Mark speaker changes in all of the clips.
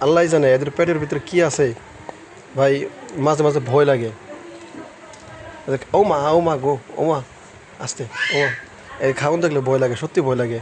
Speaker 1: আল্লাহ জানে এদের পেটের ভিতরে কি আছে ভাই। মাঝে মাঝে ভয় লাগে। ও মা গো, ও মা, আস্তে, ও মা, এই খাবার দেখলে ভয় লাগে, সত্যি ভয় লাগে।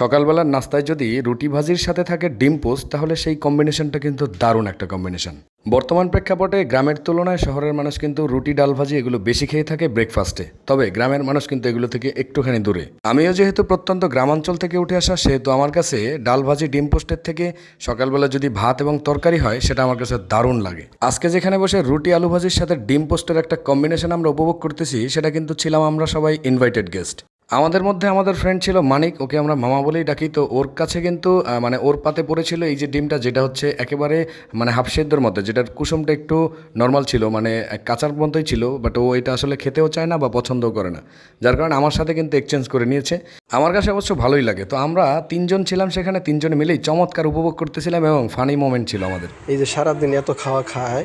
Speaker 2: সকালবেলার নাস্তায় যদি রুটি ভাজির সাথে থাকে ডিম পোস্ট, তাহলে সেই কম্বিনেশনটা কিন্তু দারুণ একটা কম্বিনেশন। বর্তমান প্রেক্ষাপটে গ্রামের তুলনায় শহরের মানুষ কিন্তু রুটি ডাল ভাজি এগুলো বেশি খেয়ে থাকে ব্রেকফাস্টে, তবে গ্রামের মানুষ কিন্তু এগুলো থেকে একটুখানি দূরে। আমিও যেহেতু প্রত্যন্ত গ্রামাঞ্চল থেকে উঠে আসা, সেহেতু আমার কাছে ডাল ভাজি ডিম পোস্টের থেকে সকালবেলা যদি ভাত এবং তরকারি হয় সেটা আমার কাছে দারুণ লাগে। আজকে যেখানে বসে রুটি আলু ভাজির সাথে ডিম পোস্টের একটা কম্বিনেশন আমরা উপভোগ করতেছি, সেটা কিন্তু ছিলাম আমরা সবাই ইনভাইটেড গেস্ট। আমাদের মধ্যে আমাদের ফ্রেন্ড ছিল মানিক, ওকে আমরা মামা বলেই ডাকি। তো ওর কাছে কিন্তু মানে ওর পাতে পড়েছিল এই যে ডিমটা, যেটা হচ্ছে একেবারে মানে হাফ সেদ্ধর মধ্যে, যেটার কুসুমটা একটু নর্মাল ছিল, মানে কাঁচার মতোই ছিল, বাট ও এটা আসলে খেতেও চায় না বা পছন্দও করে না, যার কারণে আমার সাথে কিন্তু এক্সচেঞ্জ করে নিয়েছে। আমার কাছে অবশ্য ভালোই লাগে। তো আমরা তিনজন ছিলাম সেখানে, তিনজনে মিলেই চমৎকার উপভোগ করতেছিলাম এবং ফানি মোমেন্ট ছিল আমাদের।
Speaker 1: এই যে সারাদিন এত খাওয়া খায়,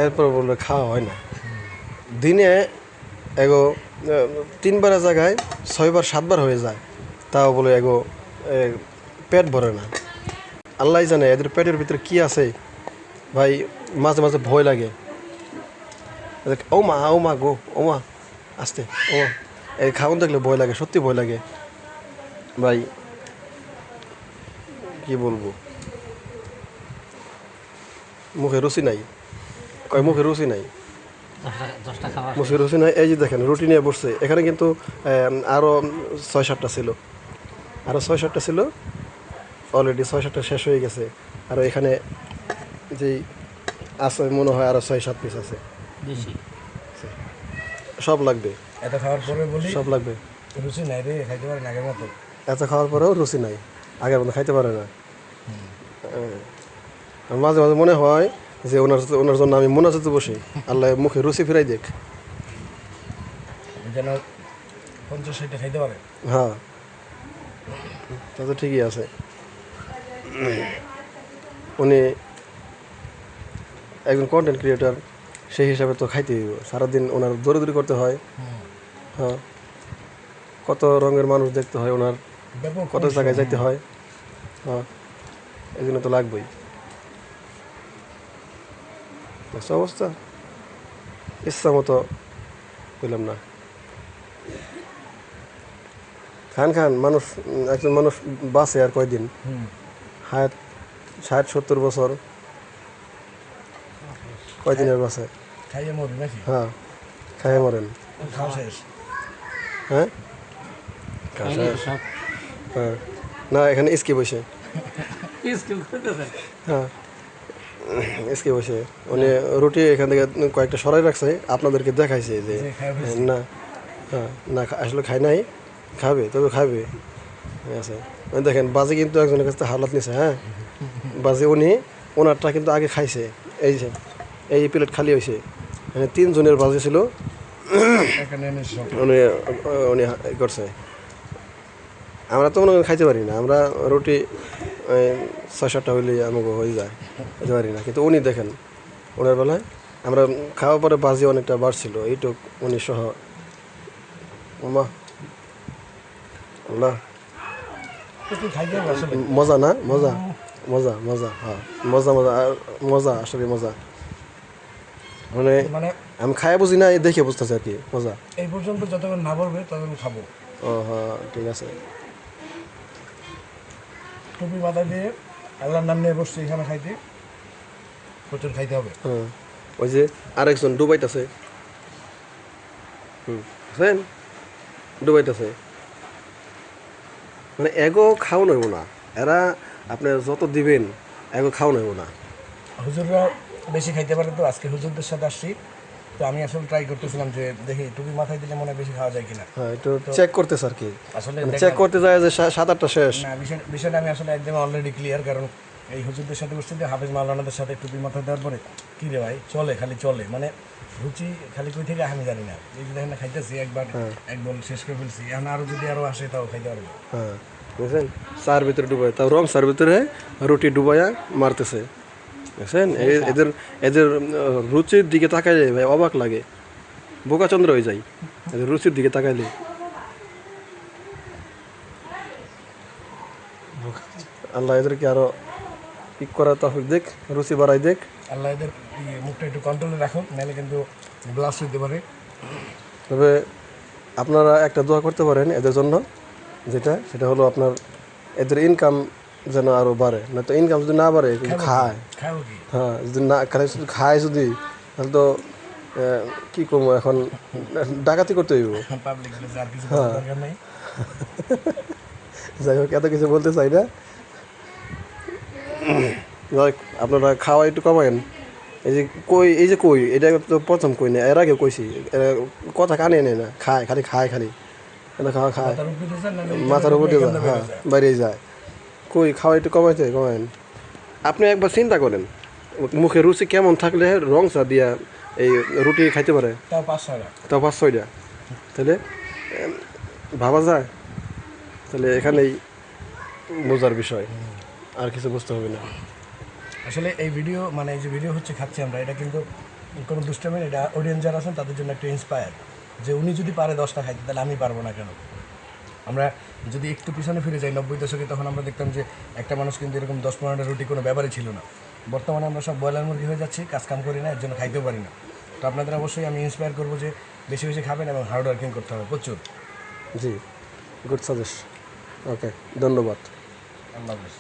Speaker 1: এরপর বললে খাওয়া হয় না। দিনে এগো 3বারের জায়গায় 6বার 7বার হয়ে যায়, তাও বলে এগো পেট ভরে না। আল্লাহ জানে এদের পেটের ভিতরে কি আছে ভাই। মাঝে মাঝে ভয় লাগে। ও মা গো, ও মা, আস্তে, ও মা, এই খাবার দেখলে ভয় লাগে, সত্যি ভয় লাগে ভাই। কি বলবো, মুখে রুচি নাই, মুখে রুচি নাই, মুখে রুচি নাই। এই যে দেখেন রুটি নিয়ে বসছে, এখানে কিন্তু আরও 6-7টা ছিল, আরও 6-7টা ছিল, অলরেডি 6-7টা শেষ হয়ে গেছে। আর এখানে যেই আছে মনে হয় আরও 6-7 পিস আছে, সব লাগবে।
Speaker 3: এত খাওয়ার পরে বলি
Speaker 1: সব লাগবে।
Speaker 3: রুচি নাই রে, খাইতে পারেন আগের মতো।
Speaker 1: এত খাওয়ার পরেও রুচি নাই, আগের মতো খাইতে পারে না। মাঝে মাঝে মনে হয় যে ওনার জন্য আমি মোনাজাতে বসি, আল্লাহ মুখে রুচি ফিরাই দেখ,
Speaker 3: যেন 50-60টা খাইতে পারে।
Speaker 1: হ্যাঁ, তা তো ঠিকই আছে। উনি একজন কন্টেন্ট ক্রিয়েটার, সেই হিসাবে তো খাইতে হইব। সারাদিন ওনার দৌড়াদৌড়ি করতে হয়, হ্যাঁ, কত রঙের মানুষ দেখতে হয় ওনার, কত জায়গায় যাইতে হয়, হ্যাঁ, এই জন্য তো লাগবেই। দেখছো অবস্থা, ইচ্ছা মতো বললাম না। খান খান, মানুষ, একজন মানুষ বাঁচে আর কয়দিন, হায়াত 60-70 বছর, কয়দিনের বাঁচে?
Speaker 3: খাইয়ে মরবি নাকি?
Speaker 1: হ্যাঁ, খাইয়ে মরেন।
Speaker 3: খাওয়া শেষ।
Speaker 1: হ্যাঁ, খাওয়া শেষ। হ্যাঁ, না এখানে ইসকি বসে, হ্যাঁ, ইসকি বসে উনি রুটি এখান থেকে কয়েকটা সরাই রাখছে, আপনাদেরকে দেখাইছে যে না, হ্যাঁ, না আসলে খাই নাই, খাবে, তবে খাবে, ঠিক আছে। দেখেন বাজি কিন্তু একজনের কাছে হাওলাত নিছে, হ্যাঁ, বাজি উনি ওনারটা কিন্তু আগে খাইছে। এই যে এই প্লেট খালি হয়েছে, মানে 3 জনের বাজি ছিল, উনি উনি করছে। আমরা তো মনে খাইতে পারি না, আমরা রুটি 6-7টা হইলে আমাকে হয়ে যায়, খেতে পারি না। কিন্তু উনি দেখেন ওনার বেলায় আমরা খাওয়ার পরে বাজি অনেকটা বাড়ছিল, এইটুক উনি সহ। মা আল্লাহ, মজা না, মজা মজা মজা, হ্যাঁ, মজা মজা মজা, আসলে মজা। মানে আমি খাই বুঝি না, দেখে বুঝতেছি আর কি মজা।
Speaker 3: এই পর্যন্ত যতক্ষণ না পড়বে ততক্ষণ খাবো।
Speaker 1: ও হ্যাঁ, ঠিক আছে।
Speaker 3: টুপি মাথা দিয়ে আল্লাহর নাম নিয়ে বসছি এখানে খাইতে, প্রচুর খাইতে হবে।
Speaker 1: হ্যাঁ, ওই যে আরেকজন ডুবাইতেছে, বুঝলেন, ডুবাইতেছে, মানে এগো খাওয়া নইব না, এরা আপনার যত দিবেন এগো খাওয়া নইব না।
Speaker 3: হুজুররা বেশি খাইতে পারে, তো আজকে হুজুরদের সাথে আসছি, তো আমি আসলে ট্রাই করতেছিলাম যে দেখি টুপি মাথায় দিলে মনে হয় বেশি খাওয়া যায় কিনা।
Speaker 1: হ্যাঁ, একটু চেক করতেছে আর কি,
Speaker 3: আসলে
Speaker 1: চেক করতে যায় যে 7-8টা শেষ।
Speaker 3: না, বিষয়টা আমি আসলে একদম অলরেডি ক্লিয়ার, কারণ এই হুজুরদের সাথে বসছি, হাফেজ মাওলানাদের সাথে টুপি মাথায় দেওয়ার পরে কী রে ভাই চলে, খালি চলে, মানে রুচি খালি কই থেকে আমি জানি না। এই যে দেখেন খাইতেছি, একবার এক বল শেষ করে ফেলছি, এখন আরও যদি আরও আসে তাও খাইতে পারবো।
Speaker 1: হ্যাঁ, বুঝছেন, চার ভিতরে ডুবাই, তাও রং চার ভিতরে রুটি ডুবাইয়া মারতেছে, বুঝছেন। এদের এদের রুচির দিকে তাকাইলে ভাই অবাক লাগে, বোকাচন্দ্র হয়ে যায় এদের রুচির দিকে তাকাইলে। আল্লাহ এদেরকে আরো পিক করার তফিক দেখ, রুচি বাড়াই দেখ।
Speaker 3: আল্লাহ এদের মুখটা একটু কন্ট্রোলে রাখুন, নাহলে কিন্তু ব্লাস্ট হতে পারে।
Speaker 1: তবে আপনারা একটা দোয়া করতে পারেন এদের জন্য, সেটা হলো আপনার এদের ইনকাম যেন আরও বাড়ে। না তো ইনকাম যদি না বাড়ে কিন্তু খায়,
Speaker 3: খাবো কি
Speaker 1: হ্যাঁ যদি না খালি শুধু খায় যদি, তাহলে তো কী করবো এখন, ডাকাতি করতে হইব।
Speaker 3: পাবলিক আর কিছু করার দরকার নেই।
Speaker 1: যাই হোক, এত কিছু বলতে চাই না। যাই হোক, আপনারা খাওয়া একটু কমায়েন। এই যে কই এটা তো প্রথম কই না, এর আগে কইছি, কথা কানে নেই না, খায় খালি এটা খাওয়া খায়,
Speaker 3: তার উপরে দিয়েছেন না
Speaker 1: মাথার উপর দিয়ে যায়, হ্যাঁ বাইরে যায়। কই খাওয়া একটু কমায়েন। আপনি একবার চিন্তা করেন, মুখে রুচি কেমন থাকলে রং চা দিয়া এই রুটি খাইতে পারে,
Speaker 3: তাও 5-6 টাকা।
Speaker 1: তাও 5-6টা, তাহলে ভাবা যায়। তাহলে এখানেই বোঝার বিষয়, আর কিছু বুঝতে হবে না।
Speaker 3: আসলে এই ভিডিও মানে এই যে ভিডিও হচ্ছে খাচ্ছি আমরা, এটা কিন্তু কোনো দুষ্টামি না, এটা অডিয়েন্স যারা আছেন তাদের জন্য একটা ইন্সপায়ার, যে উনি যদি পারে 10টা খাইতে, তাহলে আমি পারবো না কেন। আমরা যদি একটু পিছনে ফিরে যাই 90 দশকে, তখন আমরা দেখতাম যে একটা মানুষ কিন্তু এরকম 10-15টা রুটি কোনো ব্যাপারই ছিল না। বর্তমানে আমরা সব ব্রয়লার মুরগি হয়ে যাচ্ছি, কাজকাম করি না, এর জন্য খাইতেও পারি না। তো আপনাদের অবশ্যই আমি ইন্সপায়ার করবো যে বেশি বেশি খাবেন এবং হার্ড ওয়ার্কিং করতে হবে প্রচুর।
Speaker 1: জি, গুড সাজেস্ট। ওকে, ধন্যবাদ।
Speaker 3: আল্লাহ হাফেজ।